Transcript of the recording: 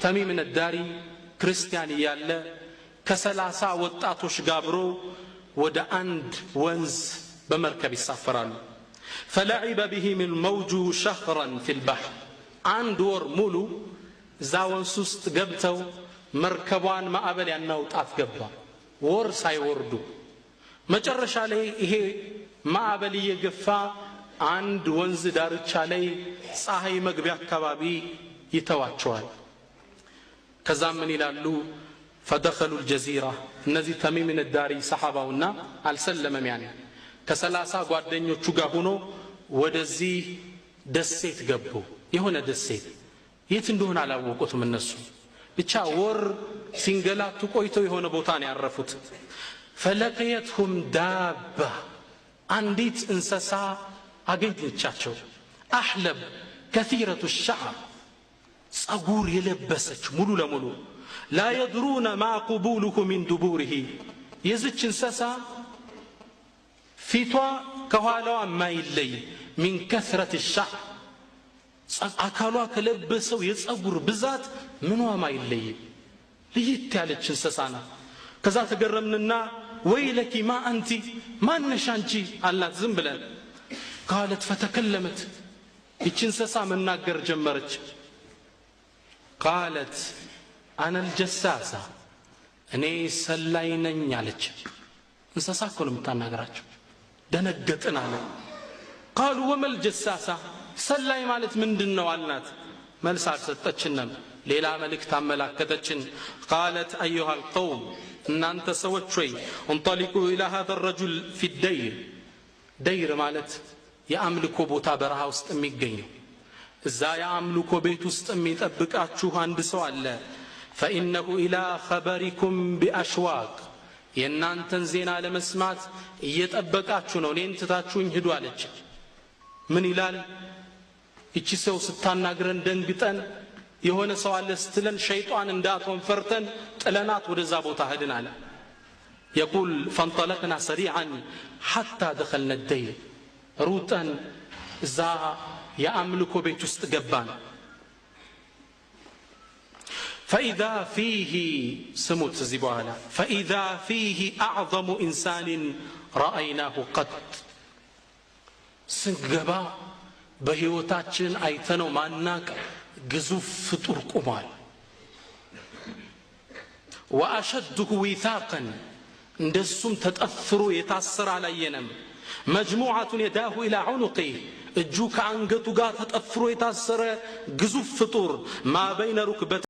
ተሚም ነዳሪ ክርስቲያን ያለ ከ30 ወጣቶች ጋብሮ ወደ አንድ ወንዝ በመርከብ ይሳፈራሉ። فلعب بهم الموج شهرا في البحر አንድ ወር ሙሉ ዛወንስ ውስጥ ገብተው መርከቧን ማዕበል ያናውጣት ገባ። ወር ሳይወርዱ መጨረሻ ላይ ይሄ ማዕበል እየገፋ አንድ ወንዝ ዳርቻ ላይ ፀሐይ መግቢያ አካባቢ ይተዋቸዋል። ከዛም ምን ይላሉ? فدخلوا الجزيرة እነዚህ ተሚም ነዳሪ ሰሃባውና አልሰለመም ያኔ ከ30 ጓደኞቹ ጋር ሆኖ ወደዚህ ደሴት ገቡ። የሆነ ደሴት የት እንደሆነ አላወቁትም እነሱ ብቻ ወር ሲንገላቱ ቆይተው የሆነ ቦታ ነው ያረፉት። فلقيتهم دابة አንዲት እንስሳ አገኘቻቸው። አህለብ كثيرة الشعر ጸጉር የለበሰች ሙሉ ለሙሉ لا يدرون ما قبوله من دبوره የዚች እንስሳ ፊቷ ከኋላዋ ማይለይ من كثرة الشعر አካሏ ከለበሰው የጸጉር ብዛት ምኗ ማይለይ ለየት ያለች እንስሳ ናት። ከዛ ተገረምንና ወይለኪ ማ አንቲ ማነሽ አንቺ አላት። ዝም ብለን قالت فتكلمت ይህች እንስሳ መናገር ጀመረች። قالت أنا الجساسة እኔ ሰላይ ነኝ አለች። እንስሳ እኮ ነው የምታናገራቸው። ደነገጥን አለ። قالوا وما الجساسة ሰላይ ማለት ምንድነው አልናት። መልስ አልሰጠችንም። ሌላ መልእክት አመላከተችን። قالت أيها القوم እናንተ ሰዎች ሆይ انطلقوا إلى هذا الرجل في الدير دير ማለት የአምልኮ ቦታ በረሃ ውስጥ የሚገኝ እዛ የአምልኮ ቤት ውስጥ የሚጠብቃችሁ አንድ ሰው አለ። فإنه إلى خبركم بأشواق የእናንተን ዜና ለመስማት እየጠበቃችሁ ነው። እኔን ትታችሁኝ ሂዱ አለች። ምን ይላል? እቺ ሰው ስታናግረን ደንግጠን የሆነ ሰው አለ ስትለን ሸይጣን እንዳትሆን ፈርተን ጥለናት ወደዛ ቦታ ሄድን አለ። يقول فانطلقنا سريعا حتى دخلنا الدير روطا እዛ የአምልኮ ቤት ውስጥ ገባን። فإذا فيه سموت زبوالا فإذا فيه أعظم إنسان رأيناه قط سنقبا بهيوتاتشن أيتنو ماناك قزوف فطور قمال وأشده وثاقا ندسم تتأثروا يتأثر على ينم مجموعة يداه إلى عنقه الجوك عنقتو قا تتأثروا يتأثر قزوف فطور ما بين ركبتين